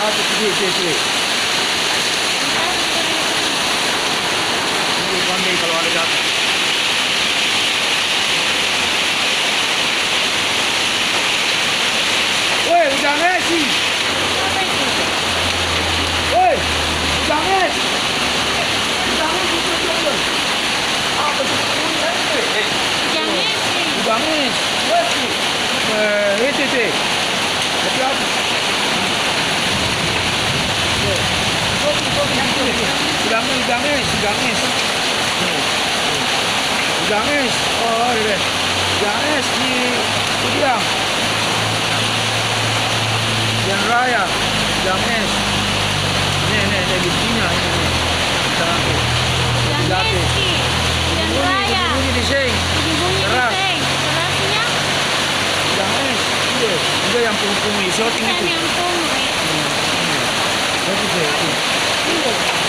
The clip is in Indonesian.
Satu, sini. Ini pandai kalau ada jatuh. Woi, udah Messi. Woi, udah Messi. Udah Messi tuh. Apa tuh? Udah Messi. Itu. Tapi apa? Games. Oh, ini. Games di Udang. Yang Raya. Games. Nih, di Cina ini. Yang Raya. Bunyi di sini. Bunyi Keras. Kerasnya? Games. Dia yang punggung shooting itu. Yang punggung. Itu.